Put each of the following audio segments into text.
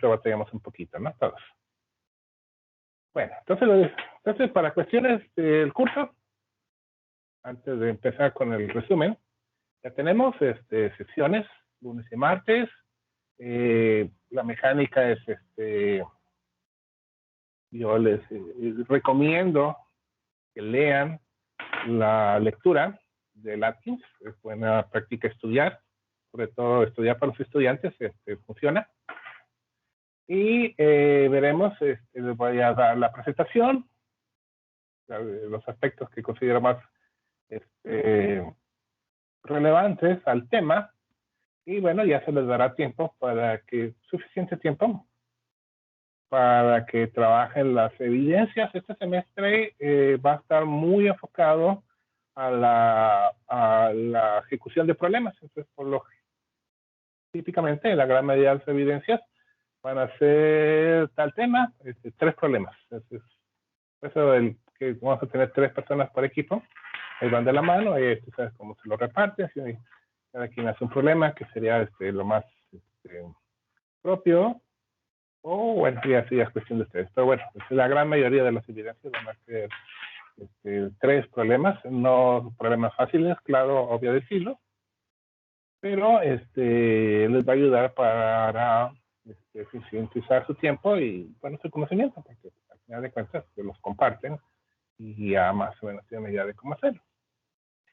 batallamos un poquito, ¿no? Todos. Bueno, entonces para cuestiones del curso, antes de empezar con el resumen, ya tenemos sesiones, lunes y martes. La mecánica es, yo les recomiendo que lean la lectura de Atkins. Es buena práctica estudiar, sobre todo estudiar para los estudiantes, funciona. Y veremos, les voy a dar la presentación, los aspectos que considero más relevantes al tema, y bueno, ya se les dará tiempo suficiente tiempo para que trabajen las evidencias. Este semestre va a estar muy enfocado a la ejecución de problemas. Entonces, típicamente, la gran mayoría de las evidencias van a ser tal tema, 3 problemas. Entonces, eso que vamos a tener 3 personas por equipo, ahí van de la mano, y tú sabes cómo se lo reparten, si cada quien hace un problema, que sería lo más propio, o bueno, ya es cuestión de ustedes. Pero bueno, la gran mayoría de las evidencias van a ser 3 problemas, no problemas fáciles, claro, obvio decirlo, pero les va a ayudar para eficientizar su tiempo y, bueno, su conocimiento, porque al final de cuentas los comparten y ya más o menos tienen una idea de cómo hacerlo.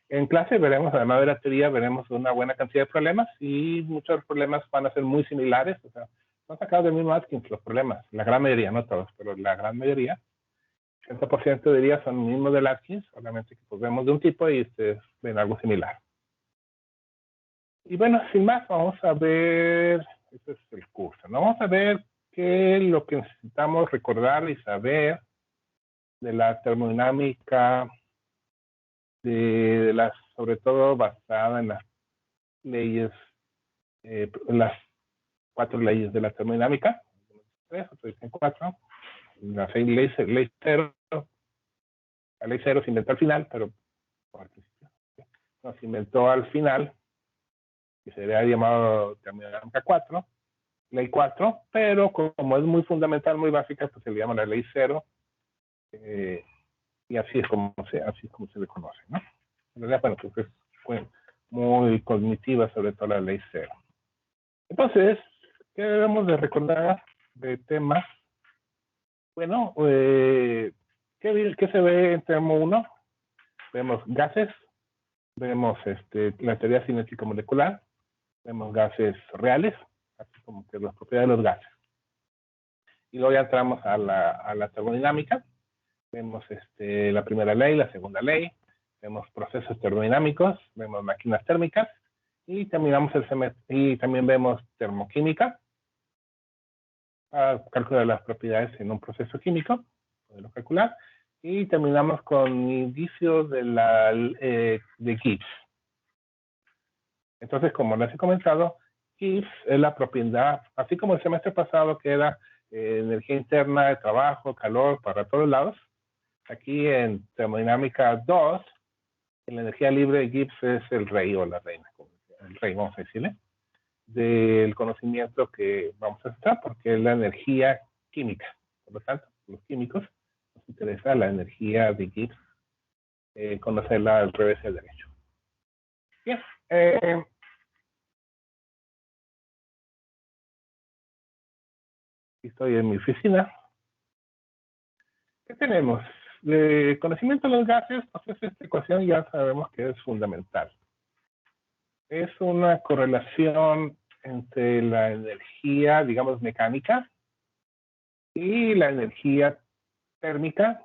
En clase veremos, además de la teoría, veremos una buena cantidad de problemas, y muchos de los problemas van a ser muy similares, o sea, son sacados del mismo Atkins los problemas, la gran mayoría, no todos, pero la gran mayoría, 80% diría son mismos del Atkins, solamente que pues vemos de un tipo y ustedes ven algo similar. Y bueno, sin más, vamos a ver, este es el curso, ¿no? Vamos a ver qué es lo que necesitamos recordar y saber de la termodinámica, sobre todo basada en las leyes, las 4 leyes de la termodinámica, 3, otros dicen 4, la ley 0, la ley 0 se inventó al final, pero no, se inventó al final, que se había llamado termodinámica 4, ley 4, pero como es muy fundamental, muy básica, pues se le llama la ley 0, y así es como se le conoce, ¿no? En realidad, bueno, pues fue muy cognitiva, sobre todo la ley 0. Entonces, ¿qué debemos de recordar de temas? Bueno, ¿qué se ve en termo 1? Vemos gases, vemos la teoría cinética molecular, vemos gases reales, así como que las propiedades de los gases. Y luego ya entramos a la termodinámica, vemos la primera ley, la segunda ley, vemos procesos termodinámicos, vemos máquinas térmicas, y terminamos el semestre, y también vemos termoquímica, para calcular las propiedades en un proceso químico, podemos calcular, y terminamos con indicios de Gibbs. Entonces, como les he comentado, Gibbs es la propiedad, así como el semestre pasado que era energía interna, de trabajo, calor, para todos lados. Aquí en termodinámica 2, en la energía libre, Gibbs es el rey o la reina, el rey, vamos a decirle, del conocimiento que vamos a estar, porque es la energía química. Por lo tanto, los químicos nos interesa la energía de Gibbs, conocerla al revés y al derecho. Bien. Estoy en mi oficina. ¿Qué tenemos? De conocimiento de los gases, pues esta ecuación ya sabemos que es fundamental. Es una correlación entre la energía, digamos, mecánica y la energía térmica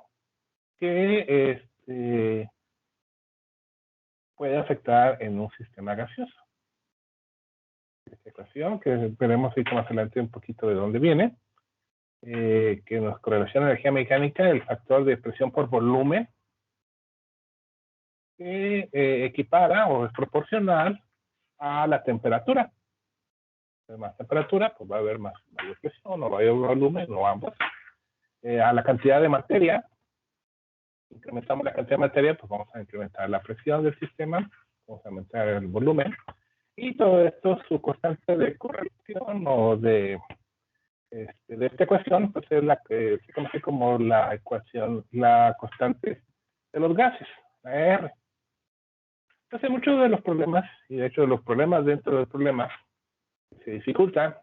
que puede afectar en un sistema gaseoso. Esta ecuación, que veremos ahorita más adelante un poquito de dónde viene, que nos correlaciona energía mecánica, el factor de presión por volumen, que equipara o es proporcional a la temperatura. De más temperatura, pues va a haber mayor presión, o va a haber volumen, o ambos. A la cantidad de materia, incrementamos la cantidad de materia, pues vamos a incrementar la presión del sistema, vamos a aumentar el volumen, y todo esto, su constante de correlación o de de esta ecuación, pues es la que se conoce como la ecuación, la constante de los gases, la R. Entonces, muchos de los problemas, y de hecho los problemas dentro del problema que se dificultan,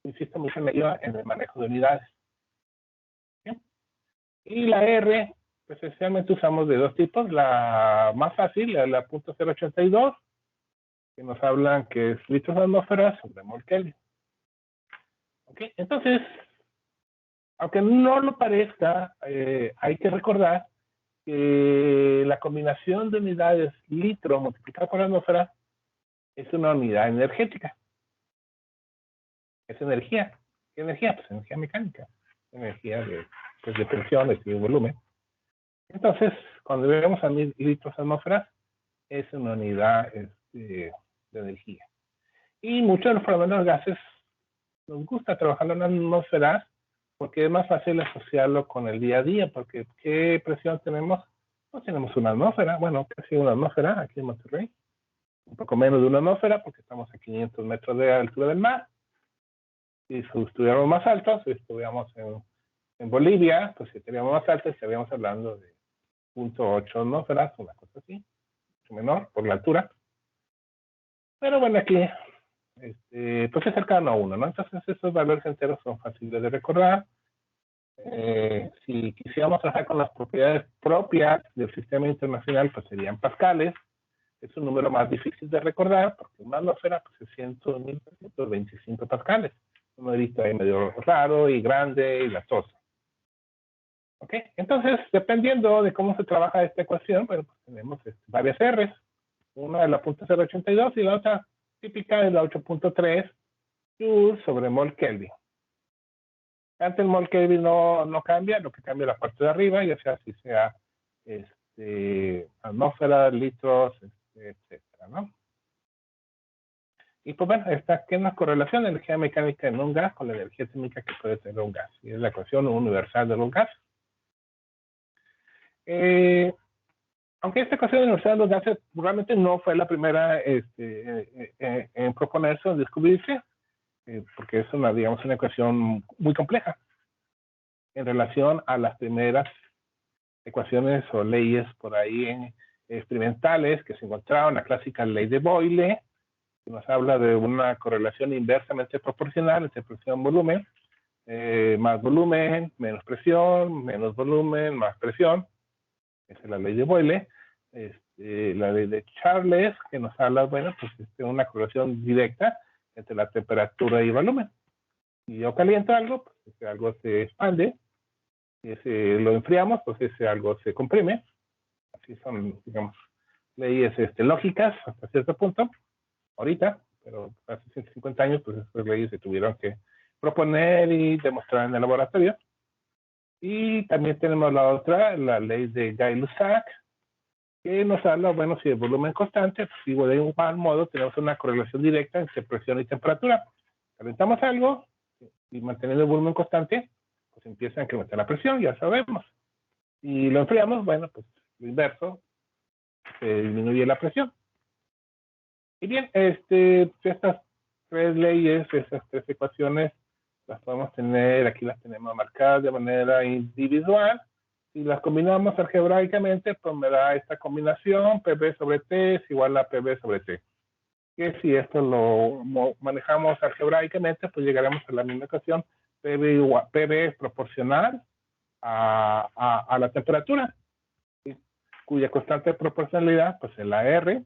insisto mucho en ello, en el manejo de unidades. ¿Bien? Y la R, pues esencialmente usamos de dos tipos. La más fácil, la .082, que nos hablan que es litros de atmósfera sobre mol Kelvin. ¿Okay? Entonces, aunque no lo parezca, hay que recordar que la combinación de unidades litro multiplicado por la atmósfera es una unidad energética. Es energía. ¿Qué energía? Pues energía mecánica. Energía de presiones y de volumen. Entonces, cuando vemos a 1000 litros de atmósfera, es una unidad de energía. Y muchos de los problemas de los gases nos gusta trabajarlo en la atmósfera porque es más fácil asociarlo con el día a día, porque ¿qué presión tenemos? Pues tenemos una atmósfera, bueno, casi una atmósfera aquí en Monterrey, un poco menos de una atmósfera porque estamos a 500 metros de altura del mar. Si estuviéramos más altos, si estuviéramos en Bolivia, pues si estuviéramos más altos, estaríamos hablando de 0.8 atmósferas, una cosa así, mucho menor por la altura. Pero bueno, aquí pues es cercano a 1, ¿no? Entonces esos valores enteros son fáciles de recordar. Si quisiéramos trabajar con las propiedades propias del sistema internacional, pues serían pascales. Es un número más difícil de recordar porque una atmósfera pues, es 100.325 pascales. Un numerito ahí medio raro y grande y lastoso. ¿Ok? Entonces, dependiendo de cómo se trabaja esta ecuación, bueno, pues tenemos varias R's. Una es la .082 y la otra típica es la 8.3 joules sobre mol Kelvin. Antes el mol Kelvin no cambia, lo que cambia es la parte de arriba, ya sea si sea atmósfera, litros, etcétera, ¿no? Y pues bueno, está aquí una correlación de energía mecánica en un gas con la energía térmica que puede tener un gas. Y es la ecuación universal de los gases. Aunque esta ecuación universal de los gases realmente no fue la primera en proponerse o descubrirse, porque es digamos, una ecuación muy compleja en relación a las primeras ecuaciones o leyes por ahí experimentales que se encontraron, la clásica ley de Boyle, que nos habla de una correlación inversamente proporcional entre presión y volumen, más volumen, menos presión, menos volumen, más presión. Esa es la ley de Boyle. La ley de Charles, que nos habla, bueno, pues una correlación directa entre la temperatura y volumen. Si yo caliento algo, pues ese algo se expande. Si lo enfriamos, pues ese algo se comprime. Así son, digamos, leyes lógicas hasta cierto punto, ahorita, pero hace 150 años, pues esas leyes se tuvieron que proponer y demostrar en el laboratorio. Y también tenemos la otra, la ley de Gay-Lussac, que nos habla, bueno, si el volumen es constante, pues igual de igual modo tenemos una correlación directa entre presión y temperatura. Calentamos algo y manteniendo el volumen constante, pues empieza a incrementar la presión, ya sabemos. Y lo enfriamos, bueno, pues lo inverso, se disminuye la presión. Y bien, estas tres leyes, esas tres ecuaciones, las podemos tener, aquí las tenemos marcadas de manera individual. Si las combinamos algebraicamente, pues me da esta combinación, PB sobre T es igual a PB sobre T. Que si esto lo manejamos algebraicamente, pues llegaremos a la misma ecuación, PB es proporcional a la temperatura, cuya constante de proporcionalidad pues es la R.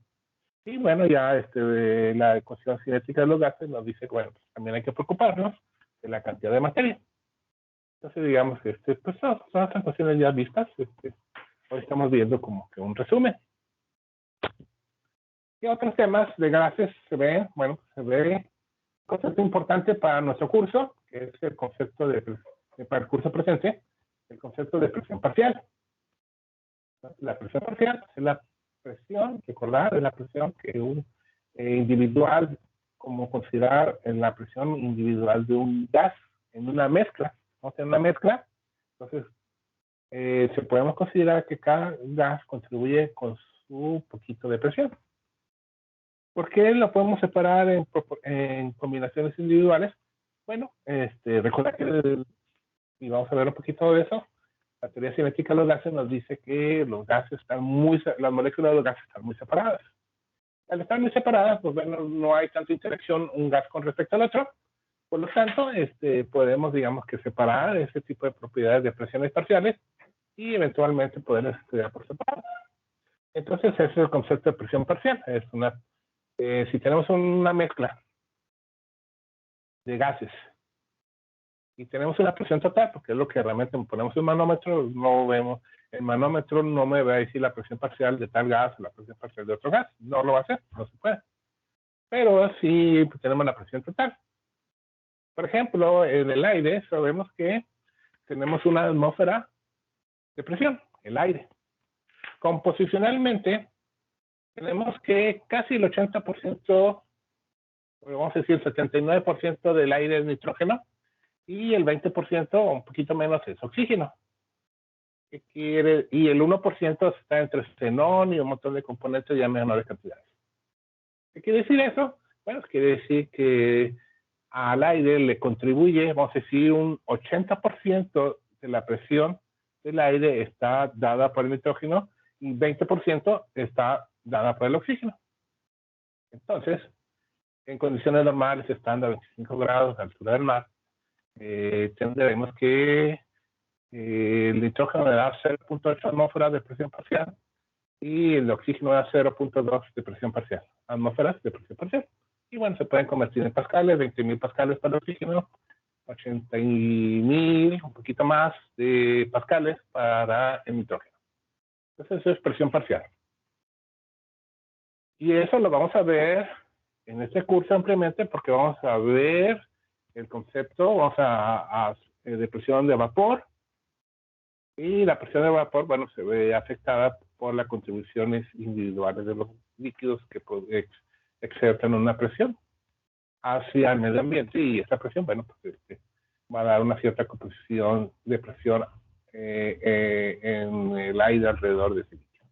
Y bueno, ya la ecuación cinética de los gases nos dice que bueno, pues, también hay que preocuparnos de la cantidad de materia. Entonces, digamos que pues son las ecuaciones ya vistas. Hoy estamos viendo como que un resumen. ¿Qué otros temas de gases se ven? Bueno, se ve un concepto importante para nuestro curso, que es el concepto para el curso presente, el concepto de presión parcial. La presión parcial es la presión, recordar, es la presión que un individual, como considerar la presión individual de un gas en una mezcla. Vamos a tener una mezcla, entonces se podemos considerar que cada gas contribuye con su poquito de presión. ¿Por qué lo podemos separar en combinaciones individuales? Bueno, recuerda que, y vamos a ver un poquito de eso, la teoría cinética de los gases nos dice que los gases están las moléculas de los gases están muy separadas. Al estar muy separadas, pues bueno, no hay tanta interacción un gas con respecto al otro. Por lo tanto, podemos, digamos, que separar ese tipo de propiedades de presiones parciales y eventualmente poder estudiar por separado. Entonces, ese es el concepto de presión parcial. Si tenemos una mezcla de gases y tenemos una presión total, porque es lo que realmente ponemos en el manómetro, no vemos, el manómetro no me va a decir la presión parcial de tal gas o la presión parcial de otro gas, no lo va a hacer, no se puede. Pero sí pues, tenemos la presión total. Por ejemplo, en el aire sabemos que tenemos una atmósfera de presión, el aire. Composicionalmente, tenemos que casi el 80%, vamos a decir el 79% del aire es nitrógeno y el 20%, un poquito menos, es oxígeno. Y el 1% está entre xenón y un montón de componentes ya menores cantidades. ¿Qué quiere decir eso? Bueno, quiere decir que al aire le contribuye, vamos a decir, un 80% de la presión del aire está dada por el nitrógeno y 20% está dada por el oxígeno. Entonces, en condiciones normales, estando a 25 grados de altura del mar, tendremos que el nitrógeno le da 0.8 atmósferas de presión parcial y el oxígeno da 0.2 de presión parcial, atmósferas de presión parcial. Y bueno, se pueden convertir en pascales, 20.000 pascales para el oxígeno, 80.000, un poquito más de pascales para el nitrógeno. Entonces eso es presión parcial. Y eso lo vamos a ver en este curso ampliamente porque vamos a ver el concepto, de presión de vapor. Y la presión de vapor, bueno, se ve afectada por las contribuciones individuales de los líquidos que exercen una presión hacia el medio ambiente y esta presión, bueno, pues va a dar una cierta composición de presión en el aire alrededor de ese líquido.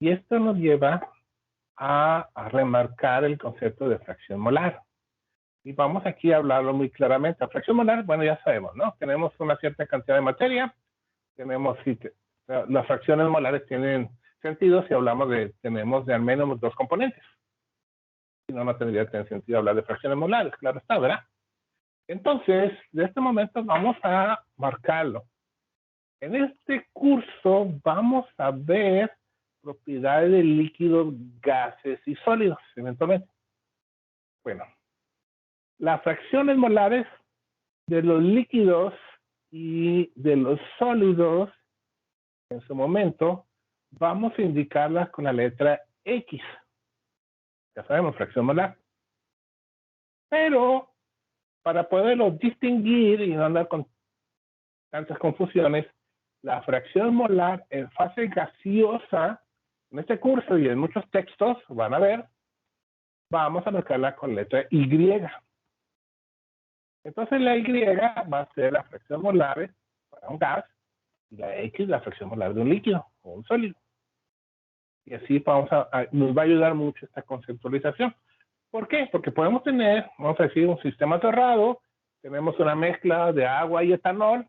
Y esto nos lleva a remarcar el concepto de fracción molar. Y vamos aquí a hablarlo muy claramente. La fracción molar, bueno, ya sabemos, ¿no? Tenemos una cierta cantidad de materia, las fracciones molares tienen sentido si hablamos tenemos de al menos dos componentes. Si no, no tendría que tener sentido hablar de fracciones molares, claro está, ¿verdad? Entonces, de este momento vamos a marcarlo. En este curso vamos a ver propiedades de líquidos, gases y sólidos, eventualmente. Bueno, las fracciones molares de los líquidos y de los sólidos, en su momento, vamos a indicarlas con la letra X. Ya sabemos, fracción molar. Pero, para poderlo distinguir y no andar con tantas confusiones, la fracción molar en fase gaseosa, en este curso y en muchos textos, van a ver, vamos a marcarla con letra Y. Entonces la Y va a ser la fracción molar para un gas y la X la fracción molar de un líquido o un sólido. Y así nos va a ayudar mucho esta conceptualización. ¿Por qué? Porque podemos tener, vamos a decir, un sistema cerrado, tenemos una mezcla de agua y etanol,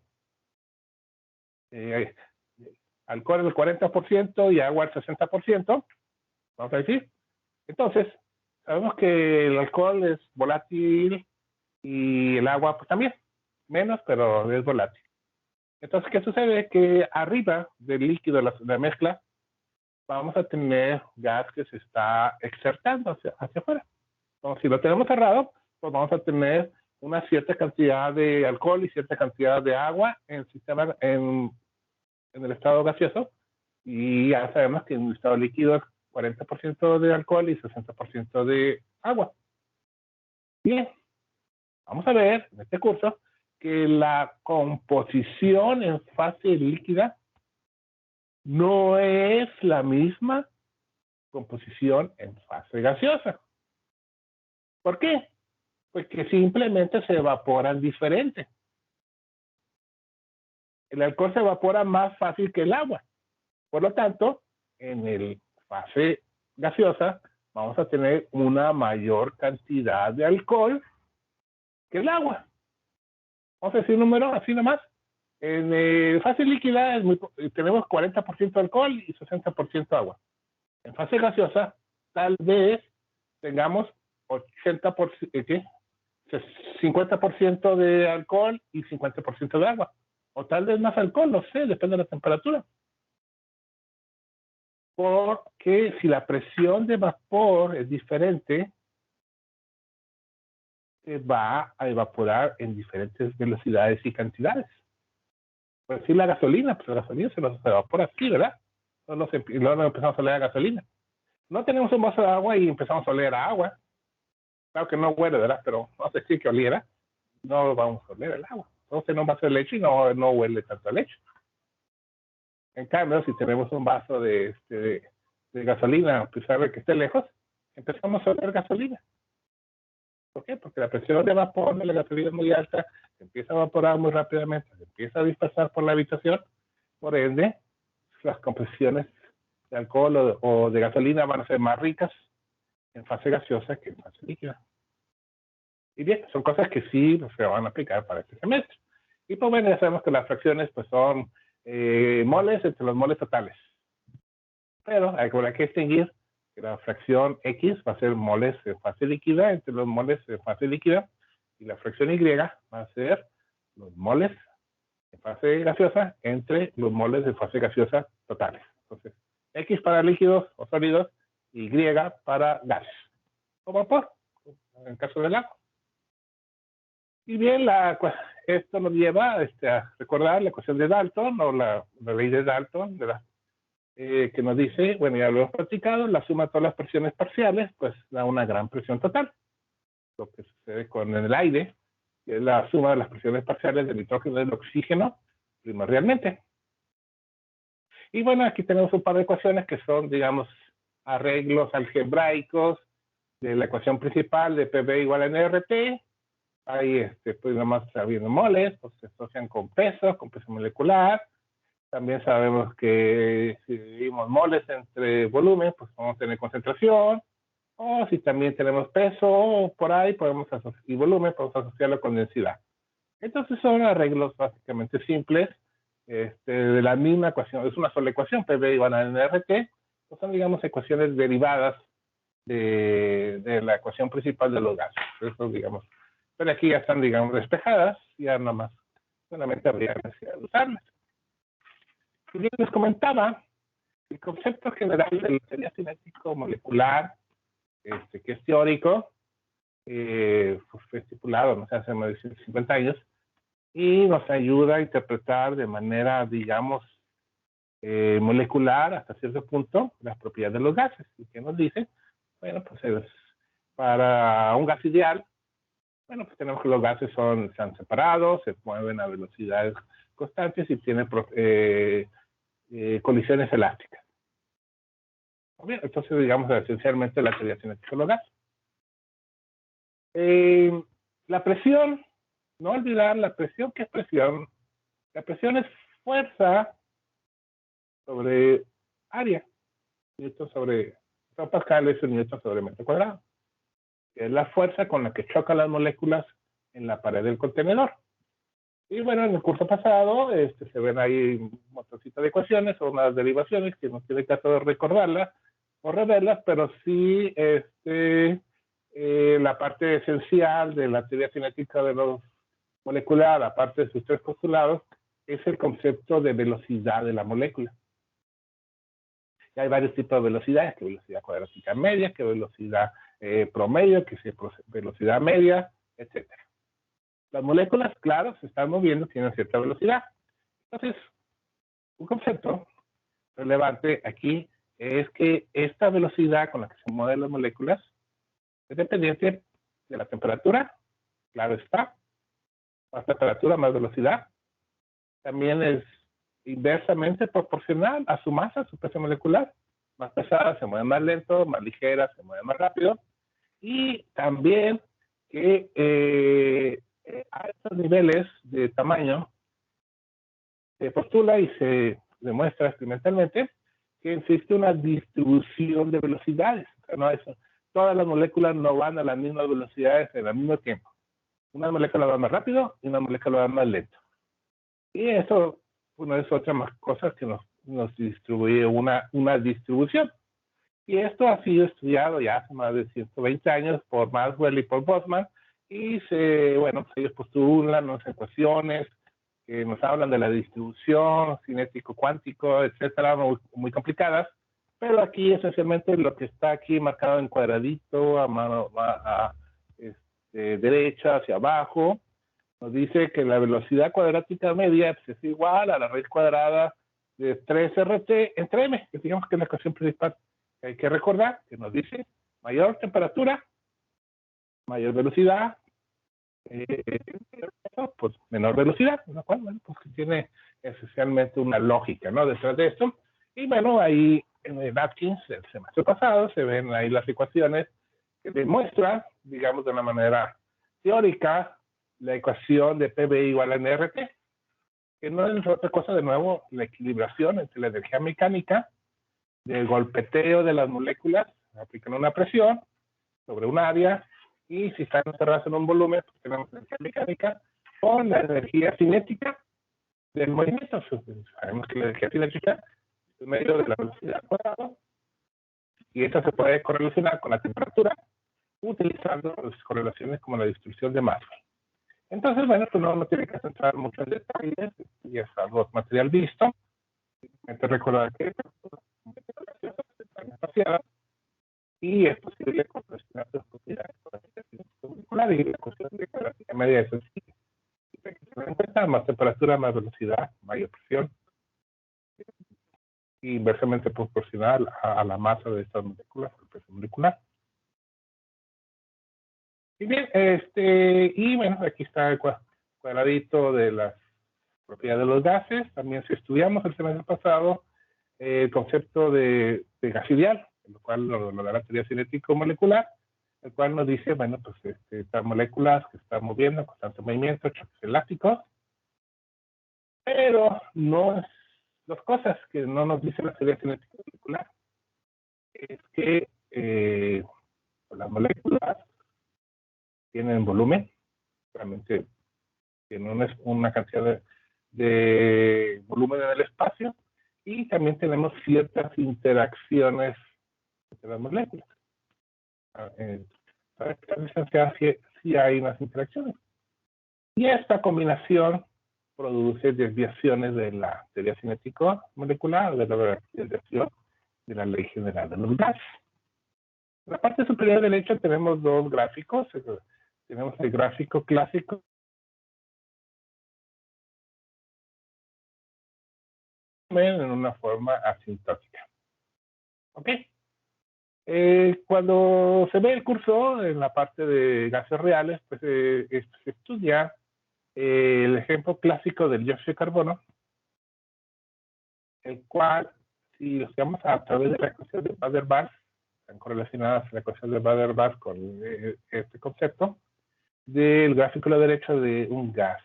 alcohol el 40% y agua el 60%, vamos a decir. Entonces, sabemos que el alcohol es volátil y el agua pues también, menos, pero es volátil. Entonces, ¿qué sucede? Que arriba del líquido de la mezcla vamos a tener gas que se está exertando hacia afuera. Entonces, si lo tenemos cerrado, pues vamos a tener una cierta cantidad de alcohol y cierta cantidad de agua en el estado gaseoso. Y ya sabemos que en el estado líquido es 40% de alcohol y 60% de agua. Bien, vamos a ver en este curso que la composición en fase líquida no es la misma composición en fase gaseosa. ¿Por qué? Porque simplemente se evaporan diferente. El alcohol se evapora más fácil que el agua. Por lo tanto, en el fase gaseosa vamos a tener una mayor cantidad de alcohol que el agua. Vamos a decir un número así nomás. En fase líquida tenemos 40% alcohol y 60% agua. En fase gaseosa, tal vez tengamos 50% de alcohol y 50% de agua. O tal vez más alcohol, no sé, depende de la temperatura. Porque si la presión de vapor es diferente, se va a evaporar en diferentes velocidades y cantidades. Por decir la gasolina, pues la gasolina se nos evapora así, ¿verdad? Y luego empezamos a oler a gasolina. No tenemos un vaso de agua y empezamos a oler a agua. Claro que no huele, ¿verdad? Pero no sé si que oliera, no vamos a oler el agua. Entonces tenemos un vaso de leche y no huele tanto a leche. En cambio, si tenemos un vaso de gasolina, a pesar de que esté lejos, empezamos a oler gasolina. ¿Por qué? Porque la presión de vapor de la gasolina es muy alta, se empieza a evaporar muy rápidamente, se empieza a dispersar por la habitación, por ende, las compresiones de alcohol o de gasolina van a ser más ricas en fase gaseosa que en fase líquida. Y bien, son cosas que sí se van a aplicar para este semestre. Y pues bueno, ya sabemos que las fracciones pues son moles entre los moles totales. Pero hay que distinguir que la fracción X va a ser moles en fase líquida entre los moles en fase líquida y la fracción Y va a ser los moles en fase gaseosa entre los moles de fase gaseosa totales. Entonces, X para líquidos o sólidos, Y para gases o vapor, en el caso del agua. Y bien, esto nos lleva a recordar la ecuación de Dalton o la ley de Dalton, ¿verdad? Que nos dice, bueno, ya lo hemos practicado, la suma de todas las presiones parciales, pues da una gran presión total. Lo que sucede con el aire, que es la suma de las presiones parciales del nitrógeno y del oxígeno, primordialmente. Y bueno, aquí tenemos un par de ecuaciones que son, digamos, arreglos algebraicos de la ecuación principal de PV igual a NRT. Ahí, pues nomás sabiendo moles, pues se asocian con peso molecular. También sabemos que si dividimos moles entre volumen, pues vamos a tener concentración. O si también tenemos peso por ahí, y volumen, podemos asociarlo con densidad. Entonces son arreglos básicamente simples de la misma ecuación. Es una sola ecuación, PV igual a NRT. Pues son, digamos, ecuaciones derivadas de la ecuación principal de los gases. Eso, digamos. Pero aquí ya están, digamos, despejadas. Ya nomás solamente habría necesidad de usarlas. Y bien, les comentaba el concepto general de la teoría cinético molecular, que es teórico, fue estipulado, no sé, hace más de 150 años, y nos ayuda a interpretar de manera, digamos, molecular hasta cierto punto las propiedades de los gases. ¿Y qué nos dice? Bueno, pues para un gas ideal, bueno, pues tenemos que los gases están separados, se mueven a velocidades constantes y tienen colisiones elásticas. Bien, entonces, digamos, esencialmente la teoría cinética de los gases. La presión, no olvidar la presión. ¿Qué es presión? La presión es fuerza sobre área. Newton sobre Pascal es un newton sobre metro cuadrado. Es la fuerza con la que chocan las moléculas en la pared del contenedor. Y bueno, en el curso pasado se ven ahí un montoncito de ecuaciones o unas derivaciones que no tiene caso de recordarlas o reverlas, pero sí la parte esencial de la teoría cinética de los molecular, aparte de sus tres postulados, es el concepto de velocidad de la molécula. Y hay varios tipos de velocidades, que velocidad cuadrática media, que velocidad promedio, que velocidad media, etc. Las moléculas, claro, se están moviendo, tienen cierta velocidad. Entonces, un concepto relevante aquí es que esta velocidad con la que se mueven las moléculas es dependiente de la temperatura, claro está, más temperatura, más velocidad. También es inversamente proporcional a su masa, a su peso molecular. Más pesada se mueve más lento, más ligera se mueve más rápido. Y también que a estos niveles de tamaño se postula y se demuestra experimentalmente que existe una distribución de velocidades. no es, todas las moléculas no van a las mismas velocidades en el mismo tiempo. Una molécula va más rápido y una molécula va más lento. Y eso, bueno, es otra más cosas que nos distribuye una distribución. Y esto ha sido estudiado ya hace más de 120 años por Maxwell y por Boltzmann, y bueno, pues ellos postulan unas ecuaciones que nos hablan de la distribución, cinético cuántico, etcétera, muy complicadas, pero aquí esencialmente lo que está aquí marcado en cuadradito, a mano derecha hacia abajo, nos dice que la velocidad cuadrática media pues, es igual a la raíz cuadrada de 3RT entre M, que digamos que es la ecuación principal. Hay que recordar que nos dice mayor temperatura, mayor velocidad, pues menor velocidad, lo cual, bueno, pues que tiene esencialmente una lógica, ¿no? Detrás de esto. Y bueno, ahí en el Atkins del semestre pasado se ven ahí las ecuaciones que demuestran, digamos de una manera teórica, la ecuación de PV igual a NRT, que no es otra cosa, de nuevo, la equilibración entre la energía mecánica del golpeteo de las moléculas, aplican una presión sobre un área, y si están encerradas en un volumen, pues tenemos energía mecánica con la energía cinética del movimiento. Sabemos que la energía cinética es medio de la velocidad cuadrada, y esta se puede correlacionar con la temperatura utilizando las correlaciones como la distribución de Maxwell. Entonces, bueno, pues no tiene que entrar mucho en detalles, y es algo material visto. Hay que recordar que están espaciadas y es posible correlacionar sus propiedades con la molecular, y la cuestión de la media es sencilla. Se dan cuenta, más temperatura, más velocidad, mayor presión, inversamente proporcional a la masa de estas moléculas, el peso molecular. Y bien, y bueno, aquí está el cuadradito de las propiedades de los gases. También si estudiamos el semestre pasado el concepto de gas ideal, lo cual lo da la teoría cinético-molecular, el cual nos dice, bueno, pues estas moléculas que están moviendo, constante movimiento, choques elásticos, pero no es dos cosas que no nos dice la teoría cinético-molecular, es que las moléculas tienen volumen, realmente tienen una cantidad de volumen en el espacio, y también tenemos ciertas interacciones entre las moléculas. Para que licenciada sí hay unas interacciones. Y esta combinación produce desviaciones de la teoría cinético-molecular, de la desviación de la ley general de los gases. En la parte superior derecha tenemos dos gráficos. Tenemos el gráfico clásico en una forma asintótica. ¿Ok? Cuando se ve el curso en la parte de gases reales, pues se estudia el ejemplo clásico del dióxido de carbono, el cual, si lo estudiamos a través de la ecuación de Baader-Barr, están correlacionadas la ecuación de Baader-Barr con este concepto, del gráfico a la derecha de un gas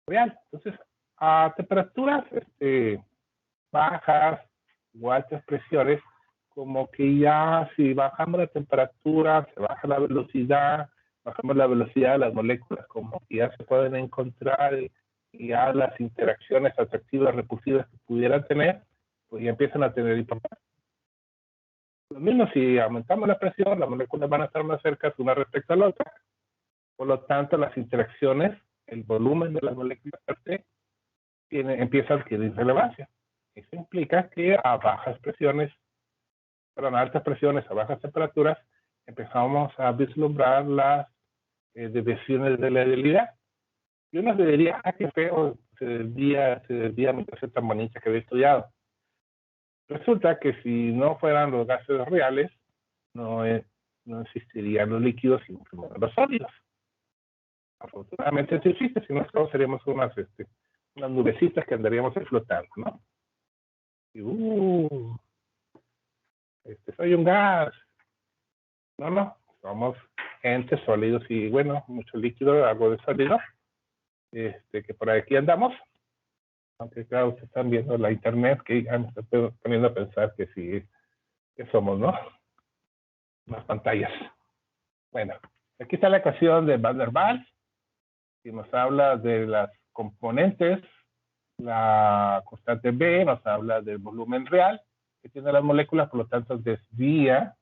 real. Entonces, a temperaturas bajas o altas presiones, como que ya si bajamos la temperatura, se baja la velocidad, bajamos la velocidad de las moléculas, como que ya se pueden encontrar, y ya las interacciones atractivas, repulsivas que pudieran tener, pues ya empiezan a tener importancia. Lo mismo si aumentamos la presión, las moléculas van a estar más cerca una respecto a la otra, por lo tanto las interacciones, el volumen de las moléculas per se, empieza a adquirir relevancia. Eso implica que a bajas presiones, perdón, a altas presiones, a bajas temperaturas, empezamos a vislumbrar las desviaciones de la idealidad. Y uno se diría, qué feo, se desvía mi clase tan bonita que había estudiado. Resulta que si no fueran los gases reales, no existirían los líquidos y mucho menos los sólidos. Afortunadamente sí existe, si no todos seríamos unas nubecitas que andaríamos ahí flotando, ¿no? Y, soy un gas. No, somos entes sólidos y, bueno, mucho líquido, algo de sólido, que por aquí andamos. Aunque claro, ustedes están viendo la internet, que ya me está poniendo a pensar que sí, que somos, ¿no? las pantallas. Bueno, aquí está la ecuación de Van der Waals, que nos habla de las componentes. La constante B nos habla del volumen real que tiene las moléculas, por lo tanto desvía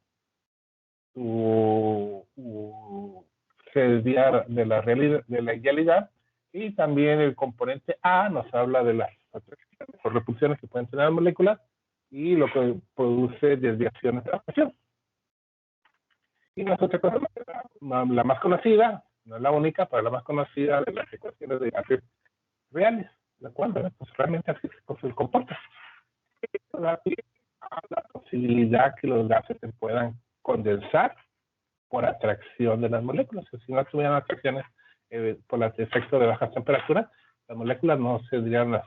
se desvía de la realidad, y también el componente A nos habla de las atracciones o repulsiones que pueden tener las moléculas y lo que produce desviaciones de la presión. Y las otras cosas, la más conocida, no es la única, pero la más conocida de las ecuaciones de gases reales, la cual pues, realmente así se comporta. La posibilidad que los gases se puedan condensar por atracción de las moléculas. Si no tuvieran atracciones por el efecto de bajas temperaturas, las moléculas no tendrían las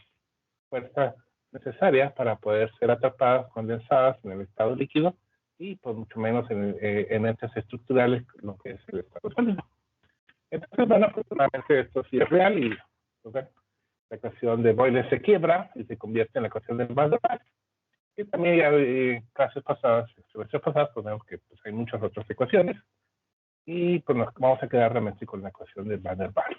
fuerzas necesarias para poder ser atrapadas, condensadas en el estado líquido y pues mucho menos en entes estructurales, lo que es el estado sólido. Entonces, bueno, afortunadamente esto sí es real y pues, bueno, la ecuación de Boyle se quiebra y se convierte en la ecuación de Van der Waals. Y también ya clases pasadas, pues vemos que pues, hay muchas otras ecuaciones y pues nos vamos a quedar realmente con la ecuación de Van der Waals.